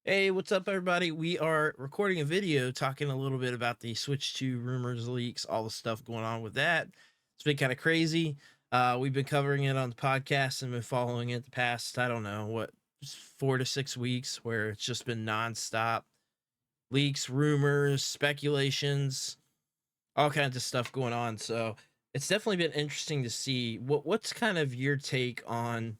Hey, what's up, everybody? We are recording a video talking a little bit about the Switch 2 rumors, leaks, all the stuff going on with that. It's been kind of crazy. We've been covering it on the podcast and been following it the past, I don't know, 4 to 6 weeks, where it's just been nonstop leaks, rumors, speculations, all kinds of stuff going on. So it's definitely been interesting to see what's kind of your take on.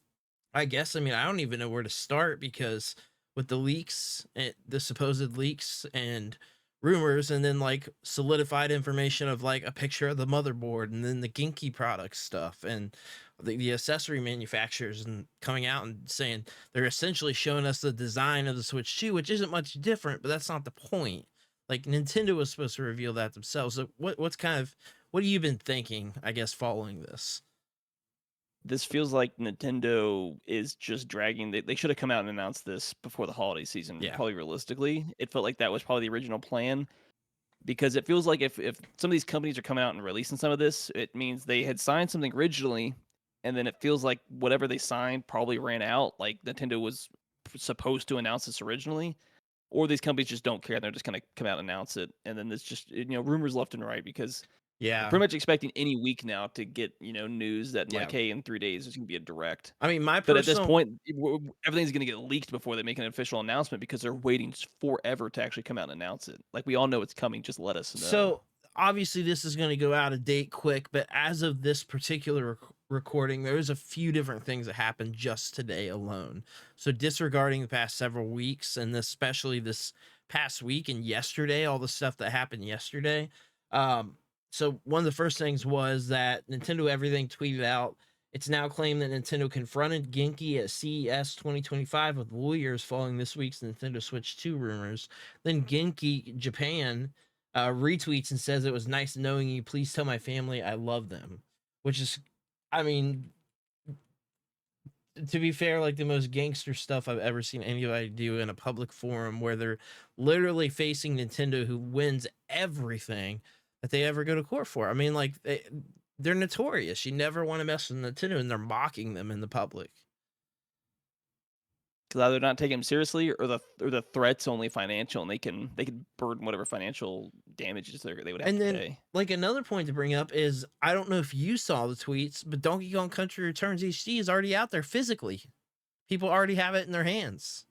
I guess, I mean, I don't even know where to start because with the leaks, the supposed leaks and rumors, and then like solidified information of like a picture of the motherboard, and then the Genki product stuff, and the accessory manufacturers, and coming out and saying they're essentially showing us the design of the Switch 2, which isn't much different, but that's not the point. Like Nintendo was supposed to reveal that themselves. So what have you been thinking, I guess, following this? This feels like Nintendo is just dragging. They should have come out and announced this before the holiday season. Yeah. Probably realistically, it felt like that was probably the original plan because it feels like if some of these companies are coming out and releasing some of this, it means they had signed something originally, and then it feels like whatever they signed probably ran out. Like Nintendo was supposed to announce this originally, or these companies just don't care. They're just going to come out and announce it, and then it's just rumors left and right because we're Yeah. pretty much expecting any week now to get, news that Yeah. like, hey, in 3 days there's gonna be a direct. I mean, my But at this personal point, everything's gonna get leaked before they make an official announcement because they're waiting forever to actually come out and announce it. Like we all know it's coming, just let us know. So obviously this is going to go out of date quick, but as of this particular recording, there's a few different things that happened just today alone. So disregarding the past several weeks, and especially this past week and yesterday, all the stuff that happened yesterday. Um, so one of the first things was that Nintendo Everything tweeted out. It's now claimed that Nintendo confronted Genki at CES 2025 with lawyers following this week's Nintendo Switch 2 rumors. Then Genki Japan retweets and says, "It was nice knowing you. Please tell my family I love them," which is, I mean, to be fair, like the most gangster stuff I've ever seen anybody do in a public forum, where they're literally facing Nintendo, who wins everything that they ever go to court for. I mean, like they're notorious. You never want to mess with Nintendo, and they're mocking them in the public. Because either not taking them seriously or the threat's only financial, and they can burden whatever financial damages they would have And to then, pay. like, another point to bring up is, I don't know if you saw the tweets, but Donkey Kong Country Returns HD is already out there physically. People already have it in their hands.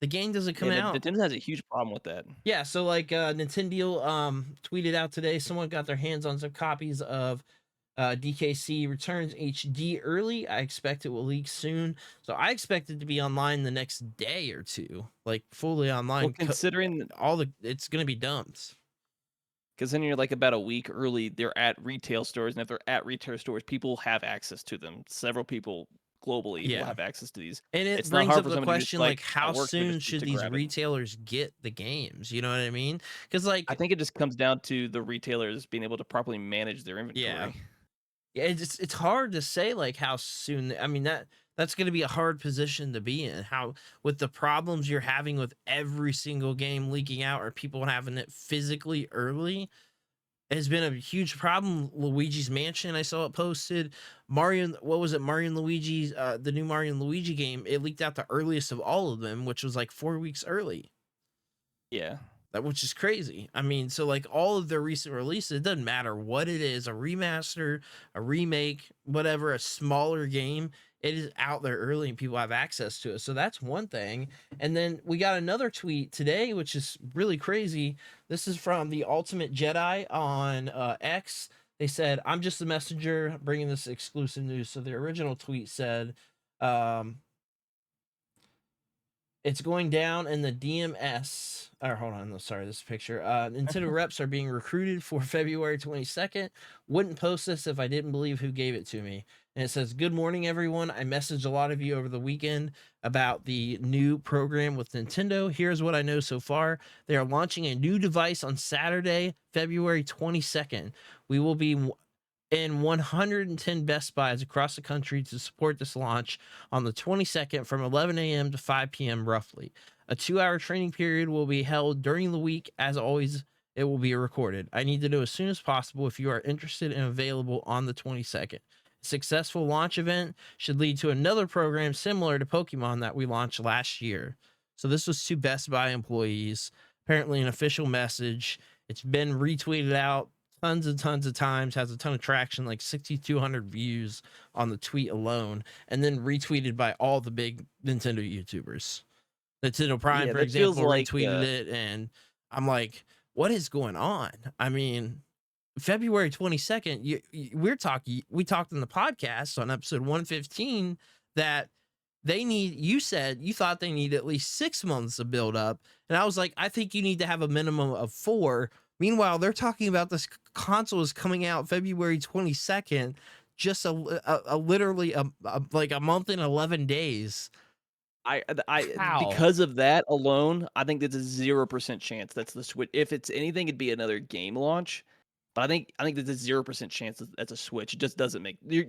The game doesn't come Yeah, out. Nintendo has a huge problem with that. Yeah, so like Nintendo tweeted out today, someone got their hands on some copies of DKC Returns HD early. I expect it will leak soon. So I expect it to be online the next day or two, like fully Well, online. considering All the It's gonna be dumped. Because then you're like about a week early, they're at retail stores, and if they're at retail stores, people have access to them. Several people globally will Yeah. have access to these. And it It's not brings hard up for the someone to just question, like like, how at work to soon just should to these grab it. retailers get the games? You know what I mean? Because I like, think it just comes down to the retailers being able to properly manage their yeah, inventory. yeah, it's hard to say like how soon. I mean, that's going to be a hard position to be in. How, with the problems you're having with every single game leaking out, or people having it physically early, has been a huge problem. Luigi's Mansion, I saw it posted. Mario, what was it? Mario and Luigi's, the new Mario and Luigi game, it leaked out the earliest of all of them, which was like 4 weeks early. Yeah. That, which is crazy. I mean, so like all of their recent releases, it doesn't matter what it is, a remaster, a remake, whatever, a smaller game, it is out there early and people have access to it. So that's one thing. And then we got another tweet today, which is really crazy. This is from the Ultimate Jedi on X. They said, "I'm just the messenger bringing this exclusive news." So the original tweet said, um, it's going down in the DMS. Or hold on, no, sorry, this picture. Nintendo reps are being recruited for February 22nd. Wouldn't post this if I didn't believe who gave it to me. And it says, "Good morning, everyone. I messaged a lot of you over the weekend about the new program with Nintendo. Here's what I know so far. They are launching a new device on Saturday, February 22nd. We will be in 110 Best Buys across the country to support this launch on the 22nd from 11 a.m. to 5 p.m. roughly. A 2-hour training period will be held during the week. As always, it will be recorded. I need to know as soon as possible if you are interested and available on the 22nd. A successful launch event should lead to another program similar to Pokemon that we launched last year." So this was to Best Buy employees, apparently an official message. It's been retweeted out tons and tons of times, has a ton of traction, like 6,200 views on the tweet alone, and then retweeted by all the big Nintendo YouTubers. Nintendo Prime, Yeah, for that feels example, like retweeted it, and I'm like, what is going on? I mean, February 22nd, we talked in the podcast on episode 115 that you said you thought they need at least 6 months of build up. And I was like, I think you need to have a minimum of 4. Meanwhile, they're talking about this console is coming out February 22nd, just literally like a month and 11 days. I How? because of that alone, I think there's a 0% chance that's the Switch. If it's anything, it'd be another game launch. But I think there's a 0% chance that's a Switch. It just doesn't make you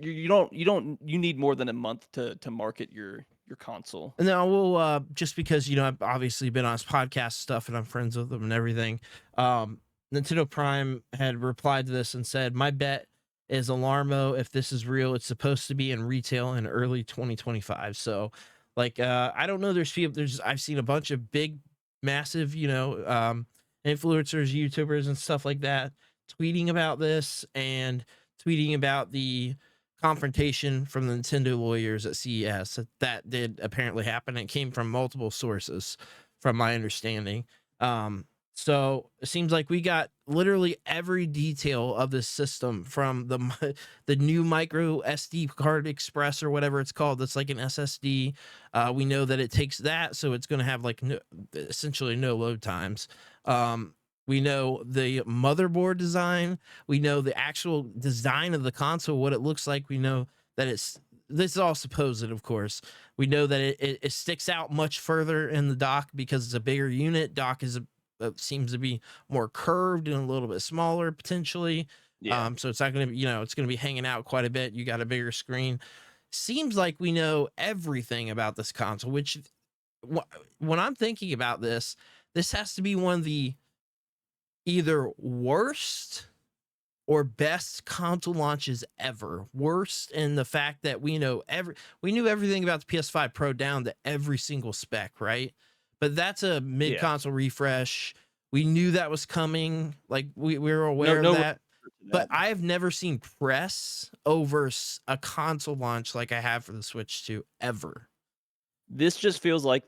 need more than a month to market your console. And then I will, just because, I've obviously been on his podcast stuff and I'm friends with him and everything. Nintendo Prime had replied to this and said, my bet is Alarmo. If this is real, it's supposed to be in retail in early 2025. So, like, I don't know. I've seen a bunch of big, massive, influencers, YouTubers, and stuff like that tweeting about this and tweeting about the confrontation from the Nintendo lawyers at CES that did apparently happen. It came from multiple sources, from my understanding. So it seems like we got literally every detail of this system from the new micro SD card express or whatever it's called. That's like an SSD. We know that it takes that, so it's going to have like essentially no load times. We know the motherboard design. We know the actual design of the console, what it looks like. We know that this is all supposed, of course. We know that it sticks out much further in the dock because it's a bigger unit. Dock seems to be more curved and a little bit smaller potentially. Yeah. So it's not going to be, it's going to be hanging out quite a bit. You got a bigger screen. Seems like we know everything about this console, which when I'm thinking about this has to be one of the either worst or best console launches ever. Worst in the fact that we knew everything about the PS5 Pro down to every single spec, right? But that's a mid Yeah. console refresh. We knew that was coming. Like we were aware No of no that. But that. I have never seen press over a console launch like I have for the Switch 2 ever. This just feels like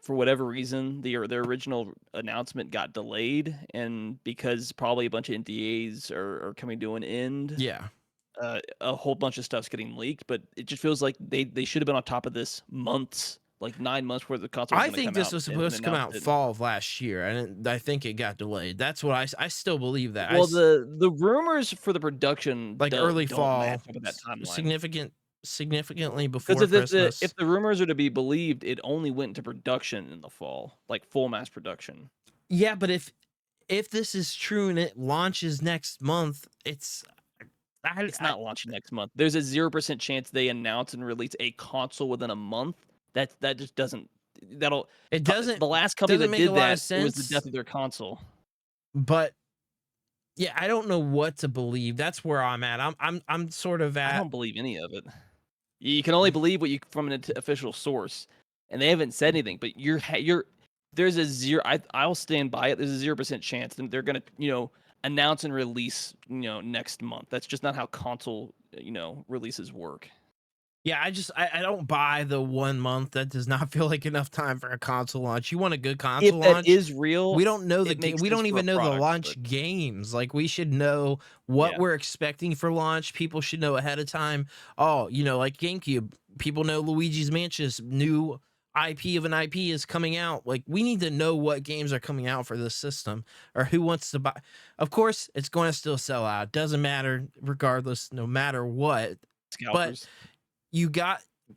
for whatever reason, their original announcement got delayed, and because probably a bunch of NDAs are coming to an end, Yeah. a whole bunch of stuff's getting leaked. But it just feels like they should have been on top of this months, like 9 months before the console was I going to think come this out, was and supposed to come announced out it. fall of last year. I think it got delayed. That's what I still believe that. Well, the rumors for the production Like early don't match fall, up with that timeline. significantly Because before if Christmas. the rumors are to be believed, it only went into production in the fall, like full mass production. Yeah, but if this is true and it launches next month, It's not launching next month. There's a 0% chance they announce and release a console within a month. That just doesn't. That'll it doesn't The last company doesn't that make a did lot of that, it was the sense. death of their console. But yeah, I don't know what to believe. That's where I'm at. I'm sort of I at don't believe any of it. You can only believe what you from an official source, and they haven't said anything. But there's a zero. I'll stand by it. There's a 0% chance that they're gonna announce and release next month. That's just not how console releases work. yeah, I don't buy the 1 month. That does not feel like enough time for a console launch. You want a good If console that launch? is real, We don't know the it game. makes We sense don't for a even know the product, but launch games. Like we should know what yeah, we're expecting for launch. People should know ahead of time. Oh, like GameCube. People know Luigi's Mansion's new IP of an IP is coming out. Like we need to know what games are coming out for this system or who wants to buy. Of course, it's going to still sell out. Doesn't matter regardless, no matter what. But scalpers.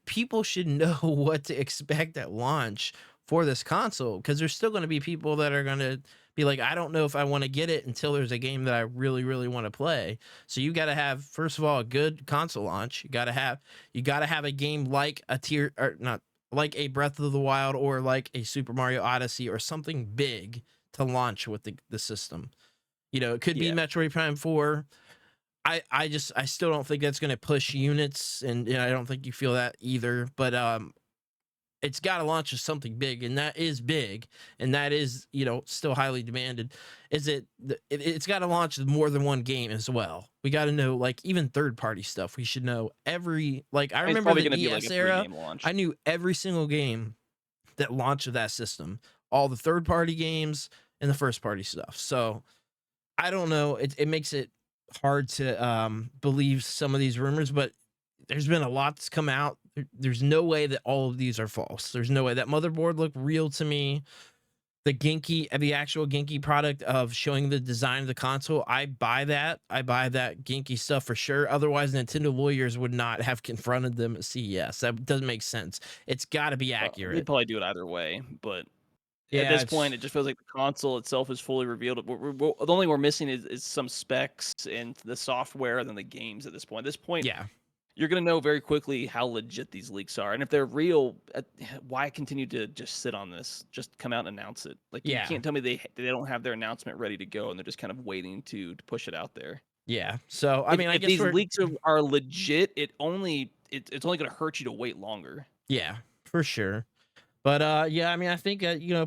people should know what to expect at launch for this console because there's still going to be people that are going to be like, I don't know if I want to get it until there's a game that I really, really want to play. So you got to have, first of all, a good console launch. You got to have a game like a tier or not like a Breath of the Wild or like a Super Mario Odyssey or something big to launch with the system. It could be Yeah, Metroid Prime 4. I still don't think that's going to push units, and I don't think you feel that either. But it's got to launch with something big, and that is big, and that is, still highly demanded. Is it's got to launch with more than one game as well. We got to know, like, even third party stuff. We should know every, like, I I mean, it's remember probably the gonna be like DS a era. 3-game launch. I knew every single game that launched with that system, all the third party games and the first party stuff. So I don't know. It makes it hard to believe some of these rumors, but there's been a lot that's come out. There's no way that all of these are false. There's no way. That motherboard looked real to me. The actual Genki product of showing the design of the console, I buy that. I buy that Genki stuff for sure. Otherwise, Nintendo lawyers would not have confronted them at CES. That doesn't make sense. It's got to be They'd accurate. probably do it either way, but at Yeah, this point, it just feels like the console itself is fully revealed. The only we're missing is some specs and the software and then the games at this point. At this point, yeah, you're gonna know very quickly how legit these leaks are, and if they're real, why continue to just sit on this? Just come out and announce it. Like you yeah, can't tell me they don't have their announcement ready to go, and they're just kind of waiting to push it out there. yeah. So I If mean, I if guess these we're leaks are legit, it's only gonna hurt you to wait longer. yeah, for sure. But yeah, I mean, I think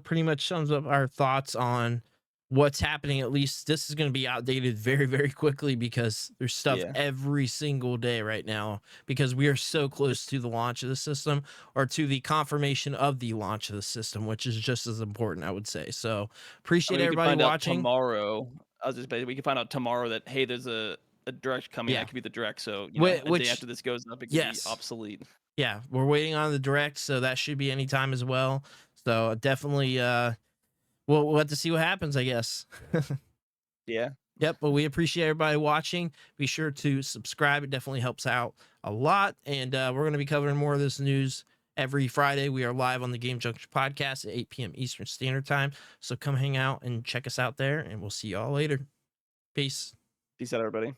pretty much sums up our thoughts on what's happening. At least this is going to be outdated very, very quickly because there's stuff Yeah. every single day right now because we are so close to the launch of the system or to the confirmation of the launch of the system, which is just as important, I would say. So I appreciate mean, we could everybody find out watching. tomorrow. I was just saying, we could find out tomorrow that hey, there's a direct coming. That Yeah, could be the direct. So a day which after this goes up, it could be yes, obsolete. yeah, we're waiting on the direct, so that should be anytime as well. So definitely, we'll have to see what happens, I guess. Yeah. Yep, but we appreciate everybody watching. Be sure to subscribe. It definitely helps out a lot. And we're going to be covering more of this news every Friday. We are live on the Game Junction podcast at 8 p.m. Eastern Standard Time. So come hang out and check us out there, and we'll see you all later. Peace. Peace out, everybody.